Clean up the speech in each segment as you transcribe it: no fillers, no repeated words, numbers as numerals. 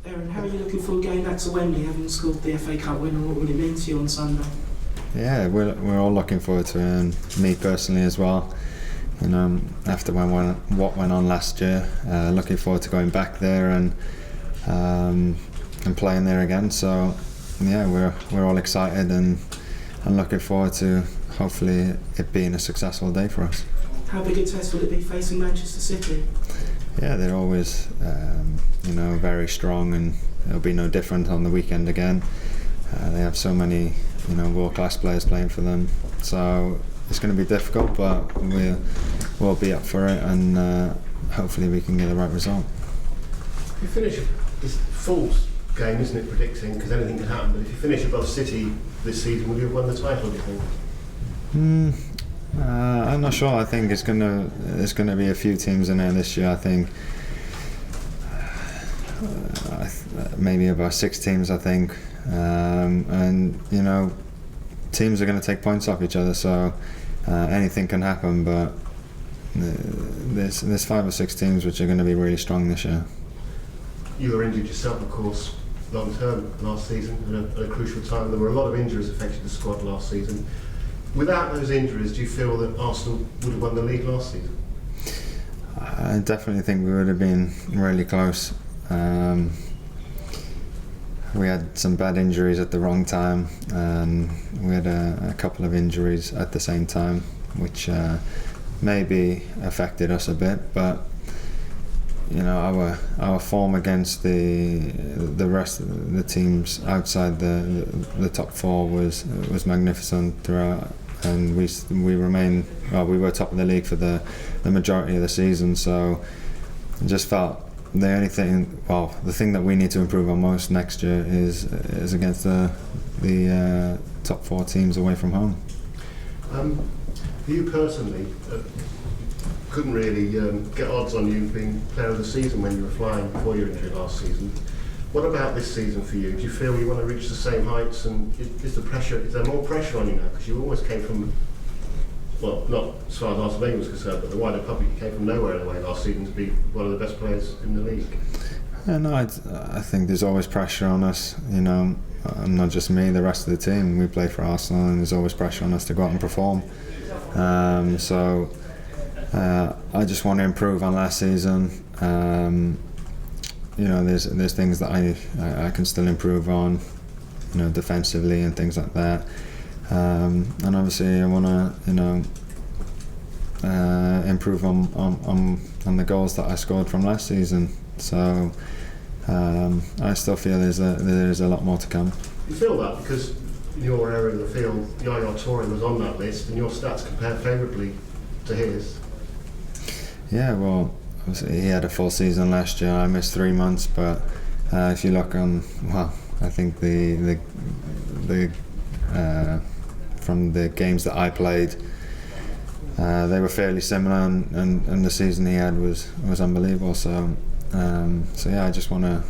Aaron, how are you looking forward going back to Wembley, having scored the FA Cup win, and what will it mean to you on Sunday? Yeah, we're all looking forward to it, and me personally as well. After what went on last year, looking forward to going back there and playing there again. So yeah, we're all excited and looking forward to hopefully it being a successful day for us. How big a test will it be facing Manchester City? Yeah, they're always very strong, and it'll be no different on the weekend again. They have so many world-class players playing for them, so it's going to be difficult, but we'll be up for it, and hopefully we can get the right result. You finish this false game, isn't it, predicting, because anything can happen, but if you finish above City this season, will you have won the title, do you think? I'm not sure. I think there's going to be a few teams in there this year. I think maybe about 6 teams, I think, and teams are going to take points off each other, so anything can happen, but there's 5 or 6 teams which are going to be really strong this year. You were injured yourself, of course, long term last season at a crucial time. There were a lot of injuries affected the squad last season. Without those injuries, do you feel that Arsenal would have won the league last season? I definitely think we would have been really close. We had some bad injuries at the wrong time, and we had a couple of injuries at the same time, which maybe affected us a bit. But our form against the rest of the teams outside the top 4 was magnificent throughout, and we were top of the league for the majority of the season. So I just felt the thing that we need to improve on most next year is against the top 4 teams away from home. You personally couldn't really get odds on you being player of the season when you were flying before your injury last season. What about this season for you? Do you feel you want to reach the same heights, and is there more pressure on you now? Because you always came from, well, not as far as Arsenal Wenger was concerned, but the wider public, you came from nowhere in a way last season to be one of the best players in the league. Yeah, no, I think there's always pressure on us, and not just me, the rest of the team. We play for Arsenal, and there's always pressure on us to go out and perform. So I just want to improve on last season. There's things that I can still improve on, defensively and things like that. And obviously I want to, improve on the goals that I scored from last season. So I still feel there's a lot more to come. You feel that because in your area of the field, Yaya Toure was on that list, and your stats compare favourably to his. Yeah, well, obviously he had a full season last year. I missed 3 months, but if you look on, I think the from the games that I played, they were fairly similar, and the season he had was unbelievable. So yeah, I just want to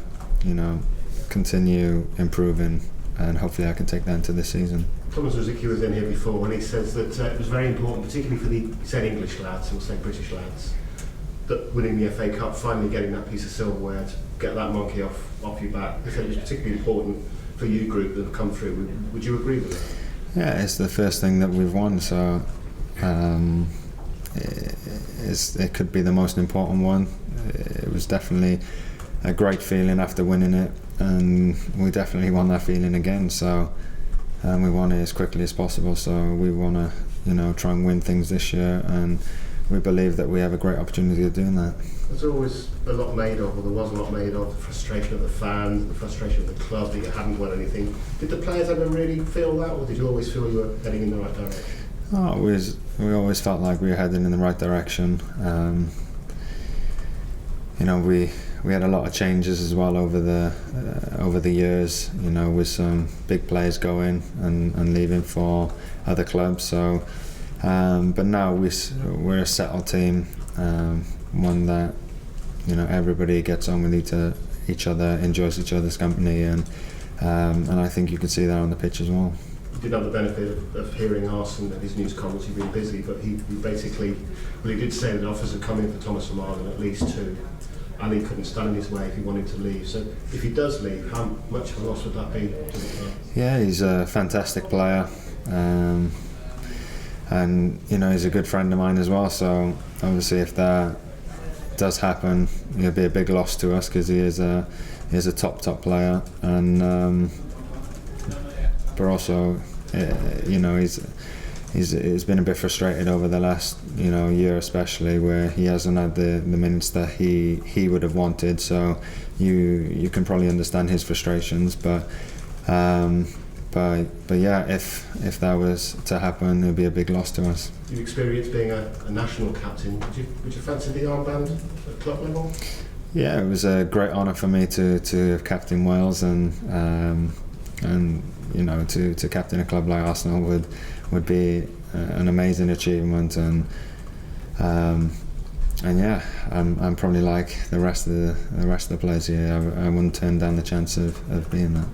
continue improving, and hopefully I can take that into this season. Thomas Rosicky was in here before, and he says that it was very important, particularly for he said English lads, or say British lads, that winning the FA Cup, finally getting that piece of silverware to get that monkey off your back. He said it was particularly important for you group that have come through. Would you agree with that? Yeah, it's the first thing that we've won, so it could be the most important one. It was definitely a great feeling after winning it, and we definitely want that feeling again. So we want it as quickly as possible. So we want to, try and win things this year, and we believe that we have a great opportunity of doing that. There's always a lot made of, or there was a lot made of, the frustration of the fans, the frustration of the club that you hadn't won anything. Did the players ever really feel that, or did you always feel you were heading in the right direction? Oh, we always felt like we were heading in the right direction. We had a lot of changes as well over the years, with some big players going and leaving for other clubs. So, but now we're a settled team, one that everybody gets on with each other, enjoys each other's company, and I think you can see that on the pitch as well. You did have the benefit of hearing Arsene and his news comments. You've been busy, but he basically, he did say that offers have come in for Thomas Lemar, and at least 2. and he couldn't stand in his way if he wanted to leave. So if he does leave, how much of a loss would that be to the club? Yeah, he's a fantastic player, and he's a good friend of mine as well. So obviously, if that does happen, it'll be a big loss to us because he is a top player, and but also he's been a bit frustrated over the last year, especially where he hasn't had the minutes that he would have wanted. So you can probably understand his frustrations, but yeah, if that was to happen, it would be a big loss to us. You've experienced being a national captain. Would you fancy the armband at club level? Yeah, it was a great honour for me to have captained Wales, and to captain a club like Arsenal would be an amazing achievement, and yeah, I'm probably like the rest of the players here. I wouldn't turn down the chance of being that.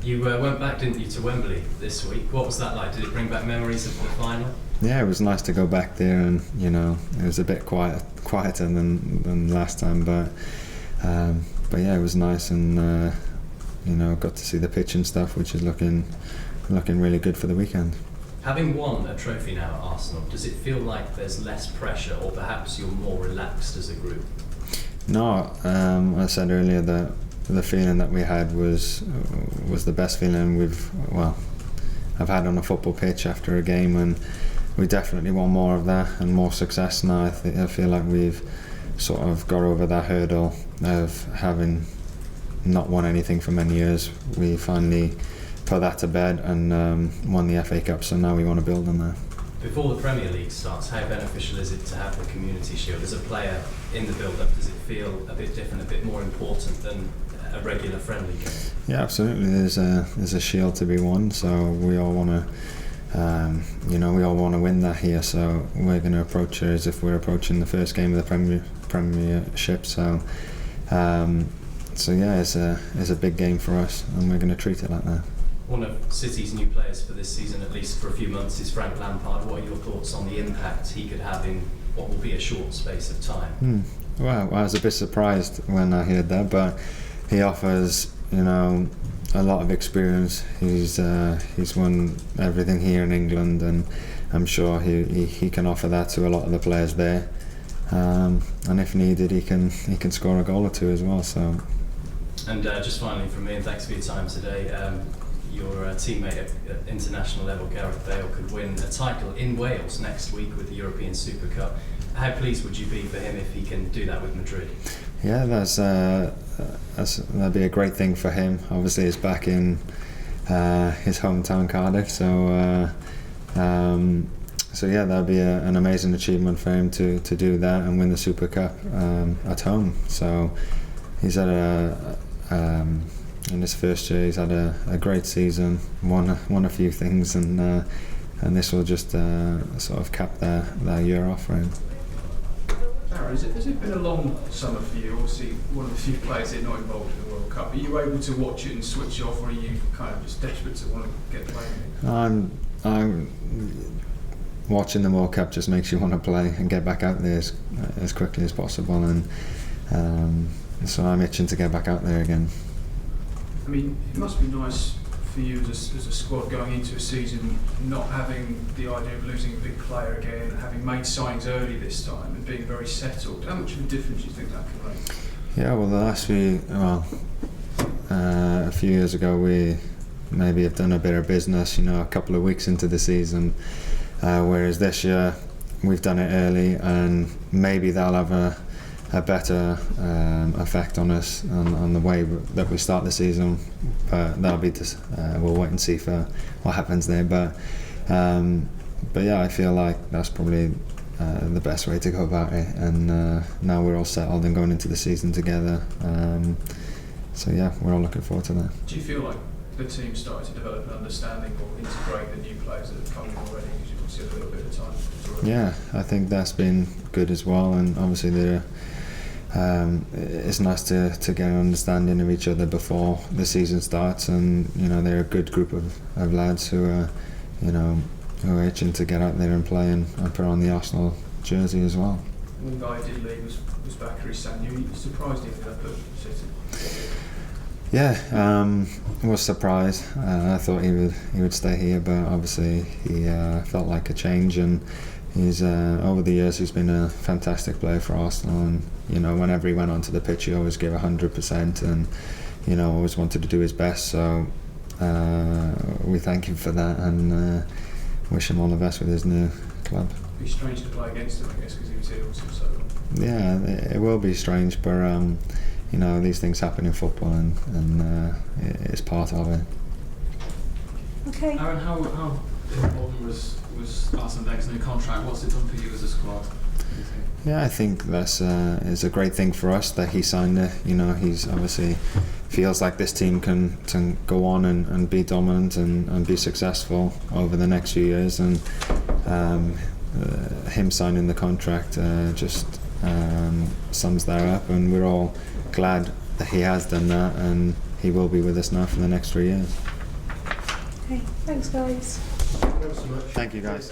You went back, didn't you, to Wembley this week? What was that like? Did it bring back memories of the final? Yeah, it was nice to go back there, and it was a bit quieter than last time, but yeah, it was nice, and got to see the pitch and stuff, which is looking really good for the weekend. Having won a trophy now at Arsenal, does it feel like there's less pressure, or perhaps you're more relaxed as a group? No, I said earlier that the feeling that we had was the best feeling I've had on a football pitch after a game, and we definitely want more of that and more success now. I feel like we've sort of got over that hurdle of having not won anything for many years. We finally put that to bed and won the FA Cup, so now we want to build on that. Before the Premier League starts, how beneficial is it to have the Community Shield? As a player in the build-up, does it feel a bit different, a bit more important than a regular friendly game? Yeah, absolutely. There's a shield to be won, so we all want to we all want to win that here, so we're going to approach it as if we're approaching the first game of the Premiership. So yeah, it's a big game for us, and we're going to treat it like that. One of City's new players for this season, at least for a few months, is Frank Lampard. What are your thoughts on the impact he could have in what will be a short space of time? Well, I was a bit surprised when I heard that, but he offers, a lot of experience. He's won everything here in England, and I'm sure he can offer that to a lot of the players there. And if needed, he can score a goal or two as well. So. And just finally from me, and thanks for your time today. Your teammate at international level, Gareth Bale, could win a title in Wales next week with the European Super Cup. How pleased would you be for him if he can do that with Madrid? Yeah, that'd be a great thing for him. Obviously, he's back in his hometown, Cardiff. So yeah, that'd be an amazing achievement for him to do that and win the Super Cup at home. So he's had in his first year, he's had a great season, won a few things, and this will just sort of cap that year off for him. Darren, has it been a long summer for you? Obviously, one of the few players that are not involved in the World Cup. Are you able to watch it and switch off, or are you kind of just desperate to want to get playing? I'm watching the World Cup just makes you want to play and get back out there as quickly as possible, and so I'm itching to get back out there again. I mean, it must be nice for you as a squad going into a season not having the idea of losing a big player again, having made signings early this time and being very settled. How much of a difference do you think that can make? Yeah, well, a few years ago we maybe have done a bit of business, a couple of weeks into the season, whereas this year we've done it early, and maybe that'll have a better effect on us on the way that we start the season, but that'll be we'll wait and see for what happens there. But yeah, I feel like that's probably the best way to go about it, and now we're all settled and going into the season together. So yeah, we're all looking forward to that. Do you feel like the team started to develop an understanding or integrate the new players that have come in already, because you've obviously had a little bit of time? Yeah, I think that's been good as well, and obviously it's nice to get an understanding of each other before the season starts, and they're a good group of lads who are who are itching to get out there and play and put on the Arsenal jersey as well. one guy who did leave was Bakary Sagna. Were you surprised he ended up at City? Yeah, was surprised. I thought he would stay here, but obviously he felt like a change, and he's over the years he's been a fantastic player for Arsenal, and you know, whenever he went onto the pitch he always gave 100%, and you know, always wanted to do his best, so we thank him for that, and wish him all the best with his new club. It'd be strange to play against him, I guess, because he was here also so long. Yeah, it will be strange, but you know, these things happen in football, and it's part of it. Okay. Aaron, how important was Arsene Wenger's new contract? What's it done for you as a squad? Yeah, I think that's is a great thing for us that he signed it. You know, he's obviously feels like this team can go on and be dominant and be successful over the next few years, and him signing the contract just sums that up, and we're all glad that he has done that, and he will be with us now for the next 3 years. Okay, thanks guys. Thanks so much. Thank you, guys.